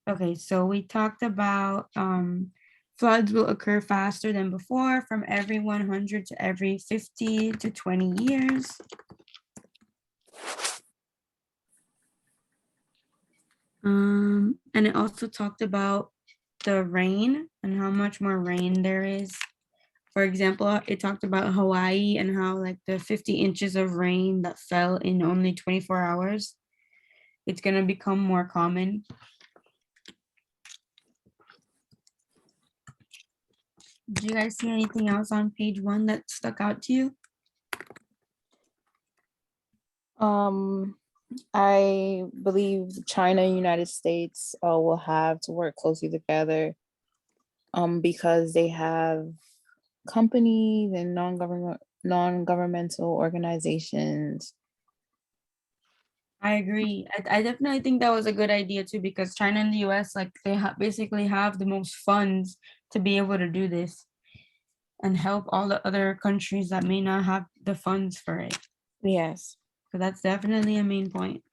Okay, so we talked about floods will occur faster than before from every 100 to every 50 to 20 years. And it also talked about the rain and how much more rain there is. For example, it talked about Hawaii and how like the 50 inches of rain that fell in only 24 hours, it's going to become more common. Did you guys see anything else on page 1 that stuck out to you? I believe China and United States will have to work closely together because they have companies and non-governmental organizations. I agree. I definitely think that was a good idea too, because China and the US, like they basically have the most funds to be able to do this and help all the other countries that may not have the funds for it. Yes. So that's definitely a main point.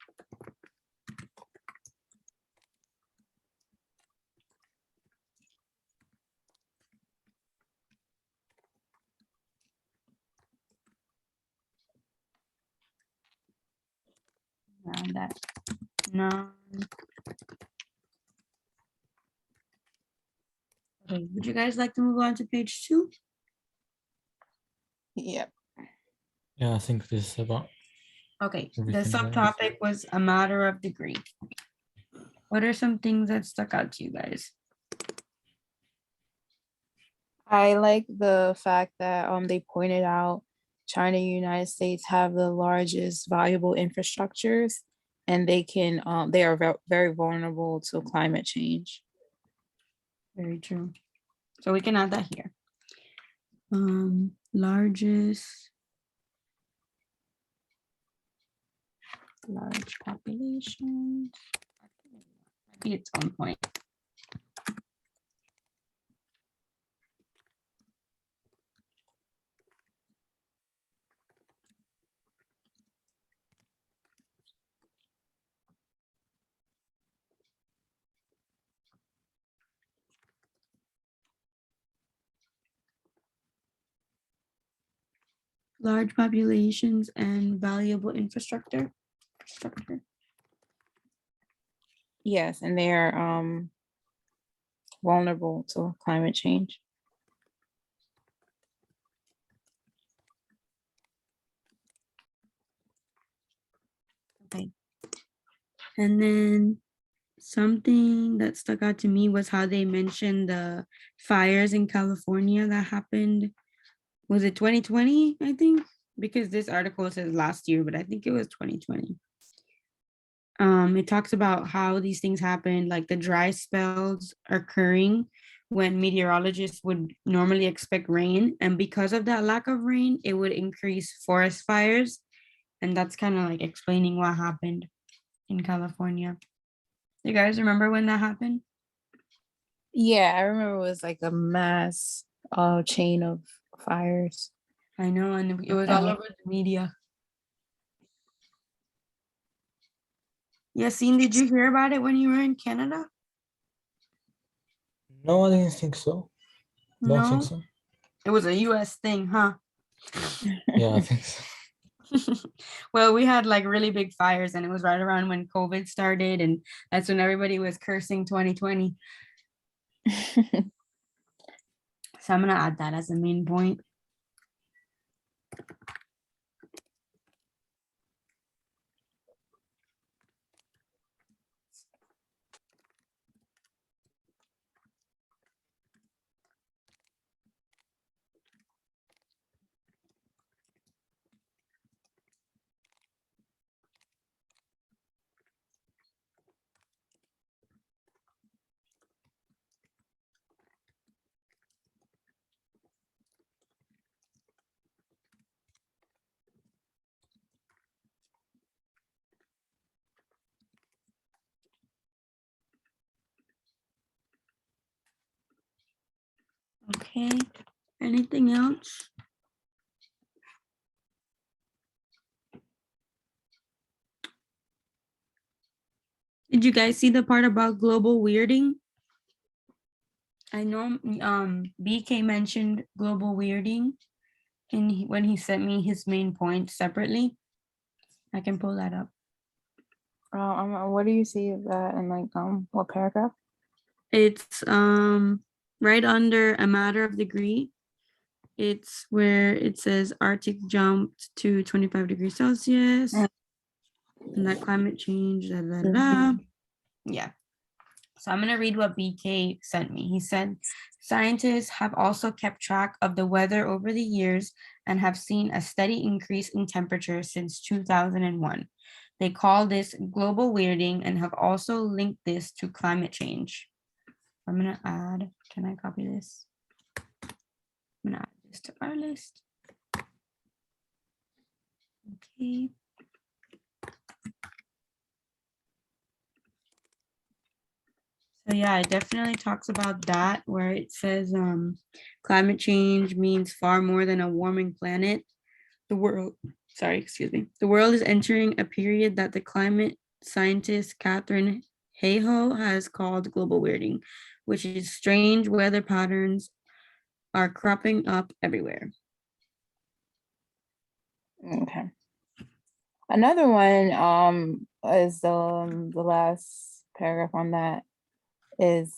And that no. Okay, would you guys like to move on to page 2? Yeah. Yeah, I think this is about Okay, the everything there. subtopic was a matter of degree. What are some things that stuck out to you guys? I like the fact that they pointed out China and United States have the largest valuable infrastructures, and they are very vulnerable to climate change. Very true. So we can add that here. Largest large population. Might be its own point. Large populations and valuable infrastructure. Yes, and they are vulnerable to climate change. Okay. And then something that stuck out to me was how they mentioned the fires in California that happened. Was it 2020, I think? Because this article says last year, but I think it was 2020. It talks about how these things happen, like the dry spells occurring when meteorologists would normally expect rain. And because of that lack of rain, it would increase forest fires. And that's kind of like explaining what happened in California. You guys remember when that happened? Yeah, I remember it was like a mass chain of fires. I know, and it was all over the media. Yassine, did you hear about it when you were in Canada? No, I didn't think so. Don't think No, so. it was a US thing, huh? Yeah, I think so. Well, we had like really big fires, and it was right around when COVID started, and that's when everybody was cursing 2020. So I'm gonna add that as a main point. Okay, anything else? Did you guys see the part about global weirding? I know BK mentioned global weirding when he sent me his main point separately. I can pull that up. What do you see that in like what paragraph? It's right under a matter of degree. It's where it says Arctic jumped to 25 degrees Celsius and that climate change, da, da, da. Yeah. So I'm going to read what BK sent me. He said, scientists have also kept track of the weather over the years and have seen a steady increase in temperature since 2001. They call this global weirding and have also linked this to climate change. I'm going to add, can I copy this? I'm going to add this to our list. Okay. So yeah, it definitely talks about that where it says climate change means far more than a warming planet. The world is entering a period that the climate scientist Catherine Hayhoe has called global weirding, which is strange weather patterns are cropping up everywhere. Okay. Another one is the last paragraph on that is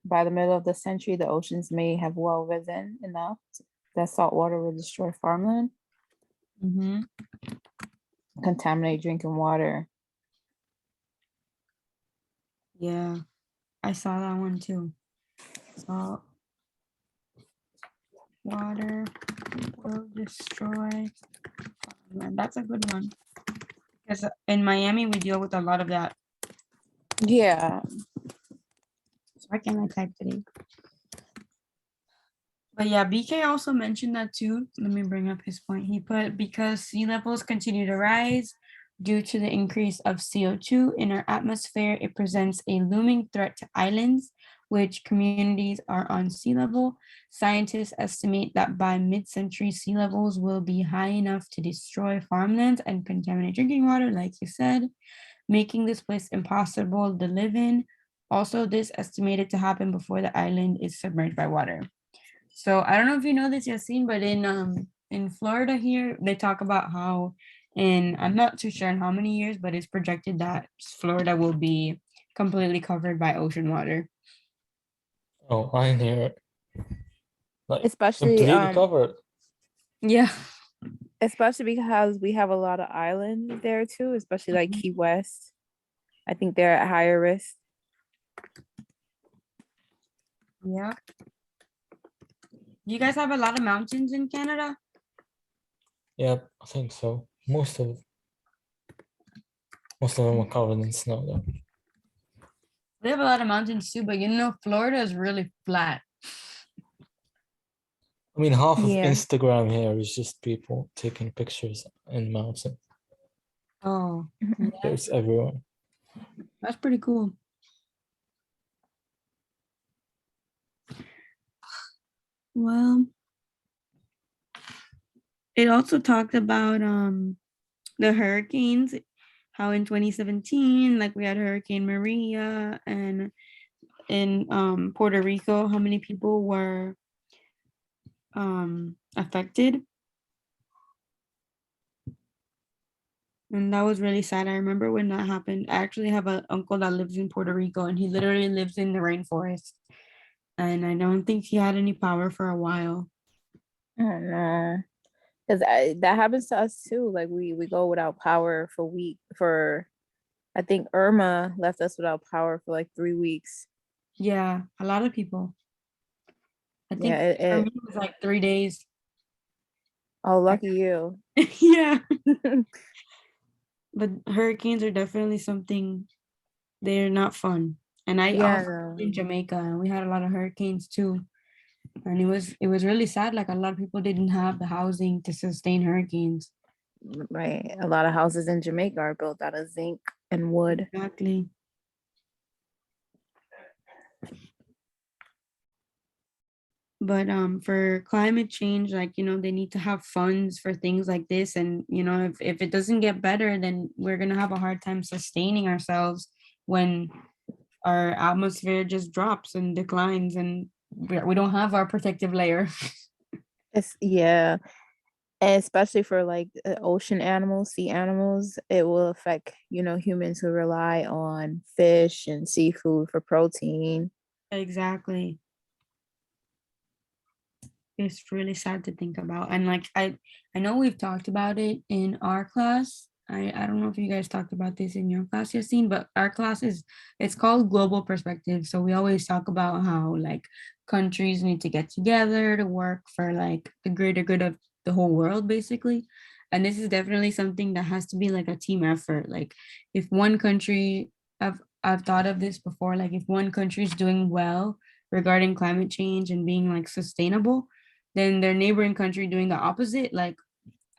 by the middle of the century, the oceans may have well risen enough that salt water will destroy farmland, contaminate drinking water. Yeah, I saw that one too. Salt water will destroy farmland. That's a good one. Because in Miami, we deal with a lot of that. Yeah. So why can't I type today? But yeah, BK also mentioned that too. Let me bring up his point. He put, because sea levels continue to rise due to the increase of CO2 in our atmosphere, it presents a looming threat to islands, which communities are on sea level. Scientists estimate that by mid-century, sea levels will be high enough to destroy farmlands and contaminate drinking water, like you said, making this place impossible to live in. Also, this estimated to happen before the island is submerged by water. So I don't know if you know this, Yassine, but in Florida here, they talk about how I'm not too sure in how many years, but it's projected that Florida will be completely covered by ocean water. Oh, I hear it. Like Especially completely covered. Yeah. especially because we have a lot of islands there too, especially like Key West. I think they're at higher risk. Yeah. You guys have a lot of mountains in Canada? Yeah, I think so. Most of them are covered in snow though. We have a lot of mountains too, but Florida is really flat. I mean, half of Yeah. Instagram here is just people taking pictures in mountains. Oh, There's everyone. that's pretty cool. Well, it also talked about the hurricanes, how in 2017, like we had Hurricane Maria, and in Puerto Rico, how many people were affected. And that was really sad. I remember when that happened. I actually have an uncle that lives in Puerto Rico, and he literally lives in the rainforest. And I don't think he had any power for a while. I don't know. Because that happens to us too. Like we go without power for I think Irma left us without power for like 3 weeks. Yeah, a lot of people. I think Yeah, for me it was like 3 days. oh, lucky you. Yeah. But hurricanes are definitely something, they're not fun. And I Yeah, also lived in Jamaica, and we had a lot of hurricanes too. And it was really sad. Like a lot of people didn't have the housing to sustain hurricanes. right. A lot of houses in Jamaica are built out of zinc and wood. Exactly. But for climate change, like they need to have funds for things like this. And if it doesn't get better, then we're gonna have a hard time sustaining ourselves when our atmosphere just drops and declines and we don't have our protective layer. Yeah, and especially for like ocean animals, sea animals, it will affect, humans who rely on fish and seafood for protein. Exactly. It's really sad to think about. And like I know we've talked about it in our class. I don't know if you guys talked about this in your class, Yassine, but our class is it's called Global Perspective. So we always talk about how like countries need to get together to work for like the greater good of the whole world, basically. And this is definitely something that has to be like a team effort. Like if one country, I've thought of this before, like if one country is doing well regarding climate change and being like sustainable, then their neighboring country doing the opposite, like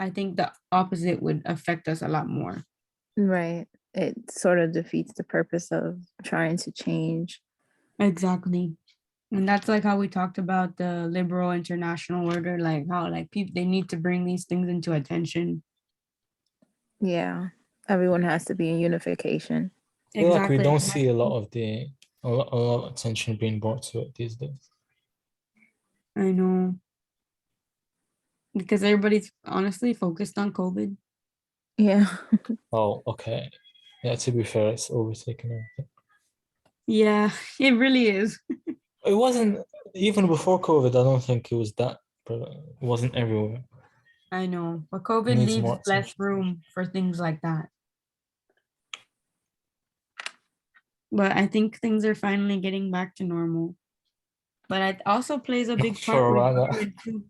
I think the opposite would affect us a lot more. Right. It sort of defeats the purpose of trying to change. Exactly. And that's like how we talked about the liberal international order, like how like people they need to bring these things into attention. Yeah. Everyone has to be in unification. I feel like we Exactly. don't see a lot of attention being brought to it these days. I know. Because everybody's honestly focused on COVID. Yeah. Oh, okay. Yeah, to be fair, it's overtaken everything. Yeah, it really is. It wasn't even before COVID. I don't think it was that. It wasn't everywhere. I know. But It COVID needs leaves more less attention. room for things like that. But I think things are finally getting back to normal. But it also plays a big part For a with while. government too.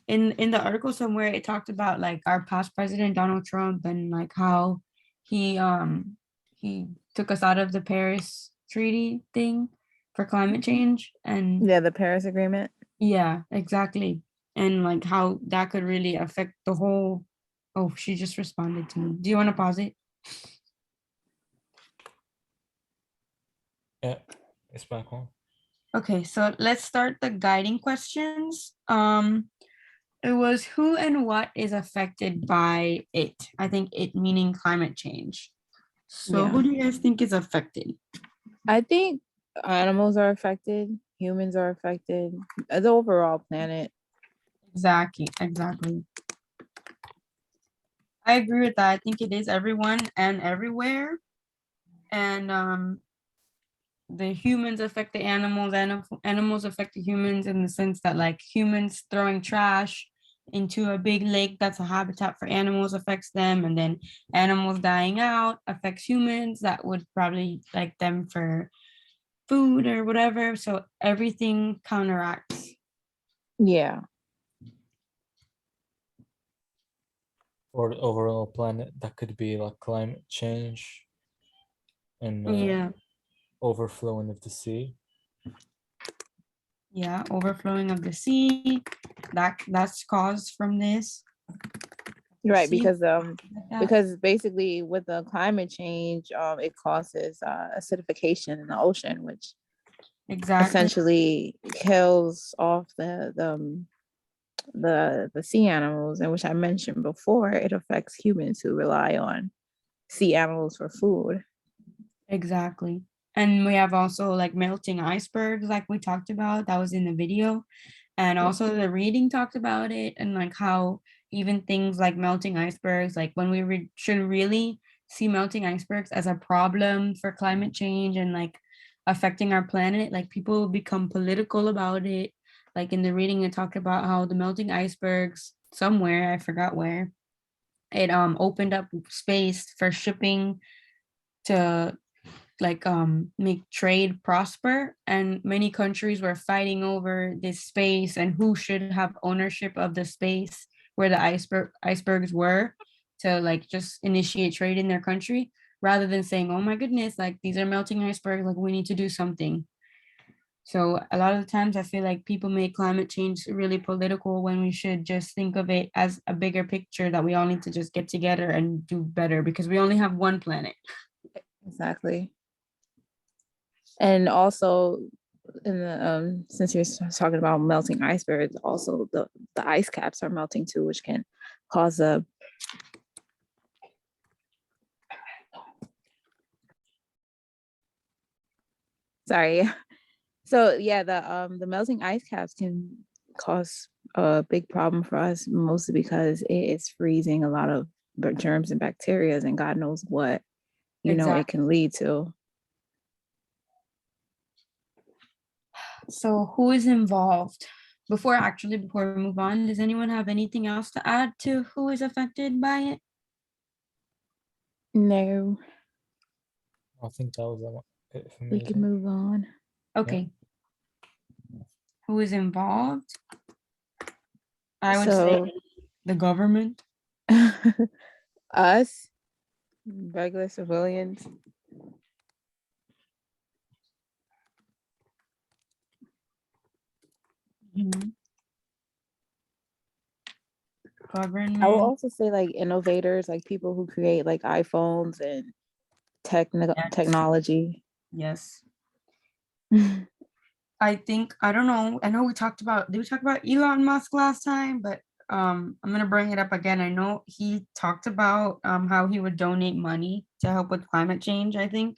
In the article somewhere it talked about like our past president Donald Trump and like how he he took us out of the Paris Treaty thing for climate change and Yeah, the Paris Agreement. yeah, exactly. And like how that could really affect the whole. Oh, she just responded to me. Do you want to pause it? Yeah, it's back on. Okay, so let's start the guiding questions. It was who and what is affected by it. I think it meaning climate change. So Yeah. who do you guys think is affected? I think animals are affected, humans are affected, the overall planet. Exactly, exactly. I agree with that. I think it is everyone and everywhere. And the humans affect the animals, and animals affect the humans in the sense that like humans throwing trash into a big lake that's a habitat for animals affects them, and then animals dying out affects humans that would probably like them for food or whatever. So everything counteracts. Yeah. Or the overall planet, that could be like climate change and Yeah, overflowing of the sea. yeah, overflowing of the sea. That's caused from this. Right, Sea like that. because basically with the climate change, it causes acidification in the ocean, which Exactly. essentially kills off the sea animals, and which I mentioned before, it affects humans who rely on sea animals for food. Exactly. And we have also like melting icebergs, like we talked about, that was in the video. And also the reading talked about it and like how even things like melting icebergs, like when we should really see melting icebergs as a problem for climate change and like affecting our planet, like people become political about it. Like in the reading, it talked about how the melting icebergs somewhere, I forgot where, it opened up space for shipping to like make trade prosper, and many countries were fighting over this space and who should have ownership of the space where the icebergs were to like just initiate trade in their country, rather than saying, oh my goodness, like these are melting icebergs, like we need to do something. So a lot of the times I feel like people make climate change really political when we should just think of it as a bigger picture that we all need to just get together and do better because we only have one planet. Exactly. And also, in the since you're talking about melting icebergs, also the ice caps are melting too, which can cause a Sorry. So yeah, the melting ice caps can cause a big problem for us, mostly because it is freezing a lot of germs and bacteria, and God knows what, it Exactly. can lead to. So who is involved? Before we move on, does anyone have anything else to add to who is affected by it? No, I think that was it for we me. can move on. Okay. Who is involved? I would say So the government. us, regular civilians. Mhm. I will Government. also say like innovators, like people who create like iPhones and Yes. technology. Yes. I think I don't know. I know did we talk about Elon Musk last time? But I'm gonna bring it up again. I know he talked about how he would donate money to help with climate change, I think.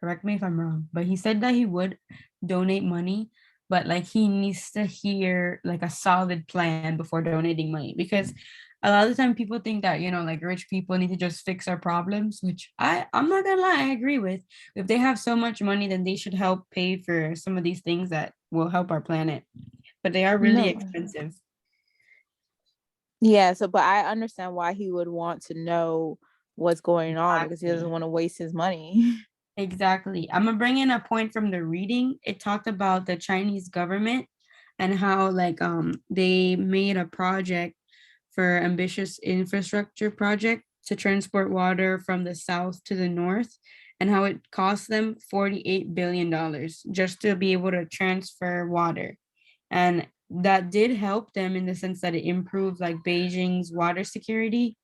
Correct me if I'm wrong, but he said that he would donate money, but like he needs to hear like a solid plan before donating money, because a lot of the time people think that, like rich people need to just fix our problems, which I'm not gonna lie, I agree with. If they have so much money, then they should help pay for some of these things that will help our planet, but they are really No. expensive. Yeah, so but I understand why he would want to know what's going on because he doesn't Exactly. want to waste his money. Exactly. I'm gonna bring in a point from the reading. It talked about the Chinese government and how like they made a project for ambitious infrastructure project to transport water from the south to the north, and how it cost them $48 billion just to be able to transfer water. And that did help them in the sense that it improved like Beijing's water security,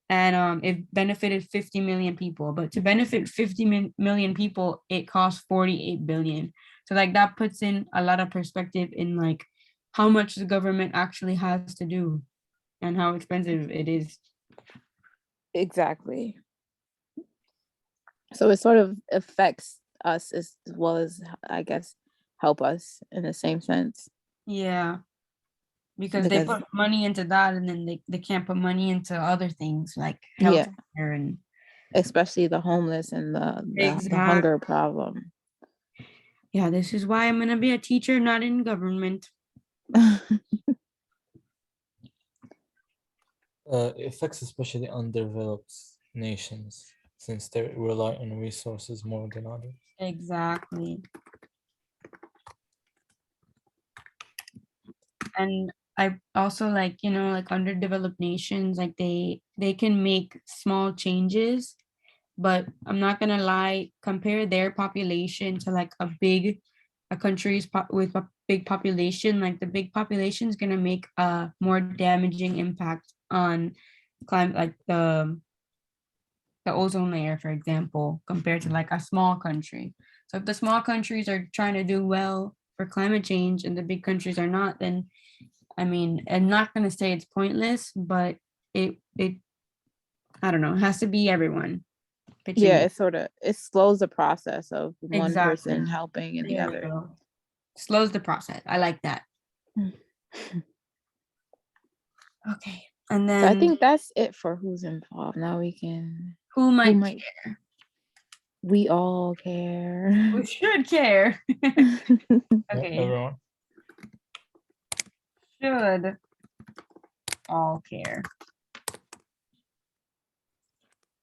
and it benefited 50 million people. But to benefit 50 million people, it costs 48 billion. So like that puts in a lot of perspective in like how much the government actually has to do and how expensive it is. Exactly. So it sort of affects us as well as, I guess, help us in the same sense Yeah, because they because put money into that, and then they can't put money into other things like yeah, healthcare and especially the homeless and the exact. hunger problem. Yeah, this is why I'm gonna be a teacher, not in government. It affects especially undeveloped nations since they rely on resources more than others. Exactly. And I also like, like underdeveloped nations, like they can make small changes, but I'm not gonna lie, compare their population to like a country's with a big population. Like the big population is gonna make a more damaging impact on climate, like the ozone layer, for example, compared to like a small country. So if the small countries are trying to do well for climate change and the big countries are not, then I mean, I'm not gonna say it's pointless, but it I don't know, it has to be everyone pitching Yeah, in. it slows the process of one Exactly. person helping and the There we other. go. Slows the process. I like that. Okay. And So I then think that's it for who's involved. Now we can who who might might we all care. who should care? Yeah, Okay. everyone. Should all care.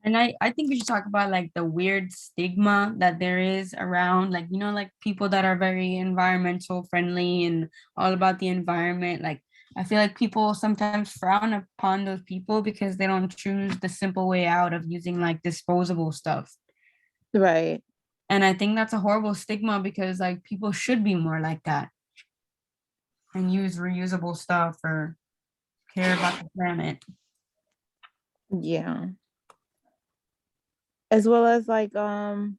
And I think we should talk about like the weird stigma that there is around, like, like people that are very environmental friendly and all about the environment. Like, I feel like people sometimes frown upon those people because they don't choose the simple way out of using like disposable stuff. Right. And I think that's a horrible stigma because like people should be more like that and use reusable stuff or care about the planet. Yeah. As well as like cutting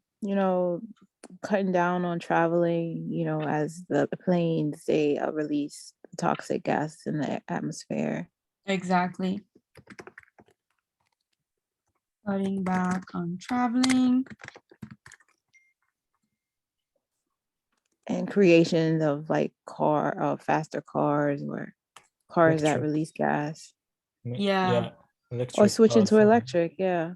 down on traveling, as the planes they release toxic gas in the atmosphere. Exactly. Cutting back on traveling. and creations of like faster cars or cars that Electric. release gas Yeah. Yeah, or electric switch into cars. electric. Yeah.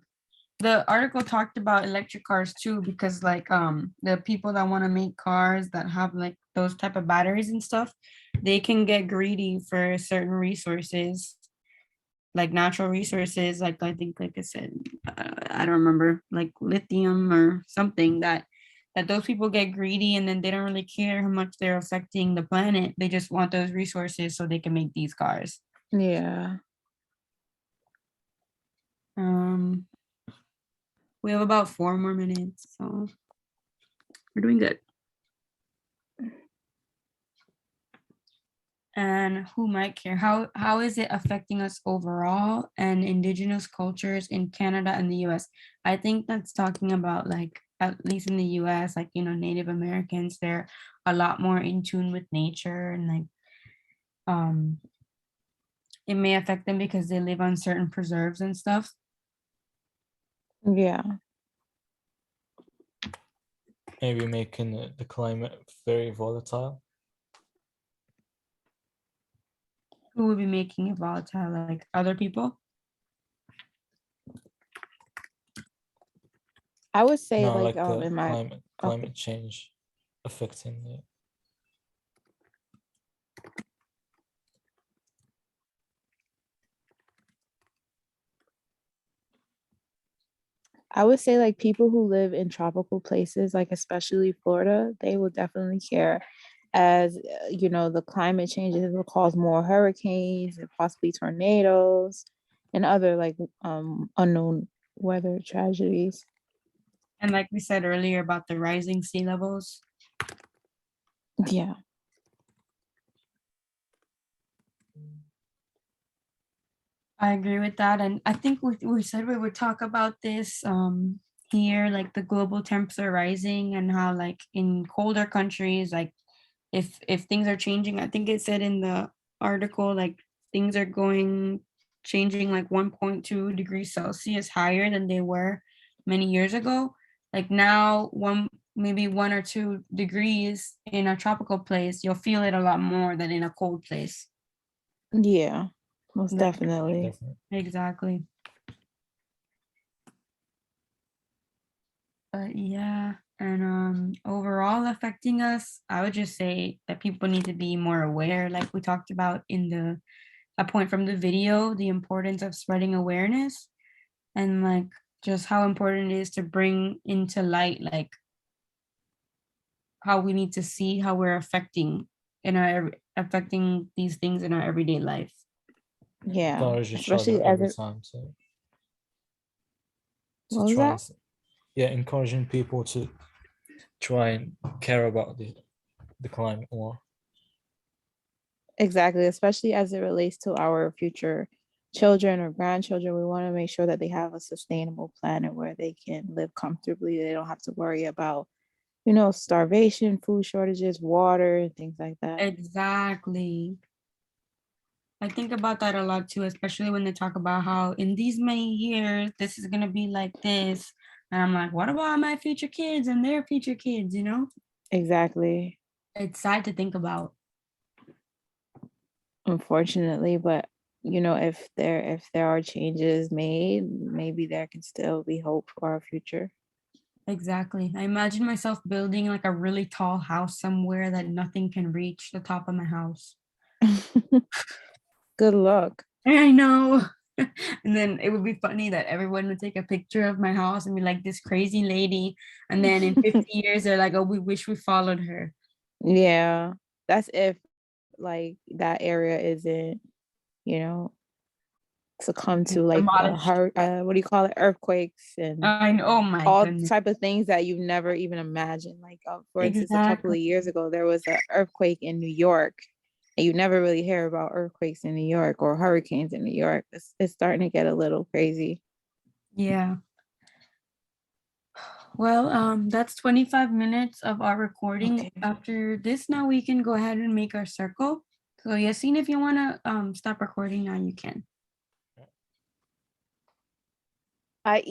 The article talked about electric cars too, because like the people that want to make cars that have like those type of batteries and stuff, they can get greedy for certain resources, like natural resources, like I think, like I said, I don't remember, like lithium or something, that those people get greedy and then they don't really care how much they're affecting the planet. They just want those resources so they can make these cars. Yeah. We have about 4 more minutes, so we're doing good. And who might care? How is it affecting us overall and indigenous cultures in Canada and the US? I think that's talking about, like, at least in the US, like, Native Americans, they're a lot more in tune with nature, and like it may affect them because they live on certain preserves and stuff. Yeah. Maybe making the climate very volatile. Who would be making it volatile? Like other people? I would say No, like like the in my climate okay. change affecting it. I would say like people who live in tropical places, like especially Florida, they will definitely care as the climate changes will cause more hurricanes and possibly tornadoes and other like unknown weather tragedies. And like we said earlier about the rising sea levels. Yeah. I agree with that. And I think we said we would talk about this here, like the global temps are rising and how like in colder countries, like if things are changing, I think it said in the article, like things are changing like 1.2 degrees Celsius higher than they were many years ago. Like now maybe 1 or 2 degrees in a tropical place, you'll feel it a lot more than in a cold place. Yeah. Most Like, definitely. Definitely. exactly. But yeah, and overall affecting us, I would just say that people need to be more aware, like we talked about in a point from the video, the importance of spreading awareness, and like just how important it is to bring into light like how we need to see how we're affecting these things in our everyday life. Yeah. Encourage each Especially other as every it time to what was try that? and yeah, encouraging people to try and care about the climate more. Exactly, especially as it relates to our future children or grandchildren. We want to make sure that they have a sustainable planet where they can live comfortably. They don't have to worry about, starvation, food shortages, water, and things like that. Exactly. I think about that a lot too, especially when they talk about how in these many years this is gonna be like this. And I'm like, what about my future kids and their future kids, Exactly. It's sad to think about. Unfortunately, but if there are changes made, maybe there can still be hope for our future. Exactly. I imagine myself building like a really tall house somewhere that nothing can reach the top of my house. Good luck. I know. And then it would be funny that everyone would take a picture of my house and be like, this crazy lady. And then in 50 years, they're like, oh, we wish we followed her. Yeah, that's if like that area isn't, you know, succumb to like Demolished. what do you call it, earthquakes and I know. Oh my all goodness. type of things that you've never even imagined. Like for instance, a couple Exactly. of years ago, there was an earthquake in New York, and you never really hear about earthquakes in New York or hurricanes in New York. It's starting to get a little crazy. Yeah. Well, that's 25 minutes of our recording. Okay. After this, now we can go ahead and make our circle. So Yassine, if you want to stop recording now, you can. I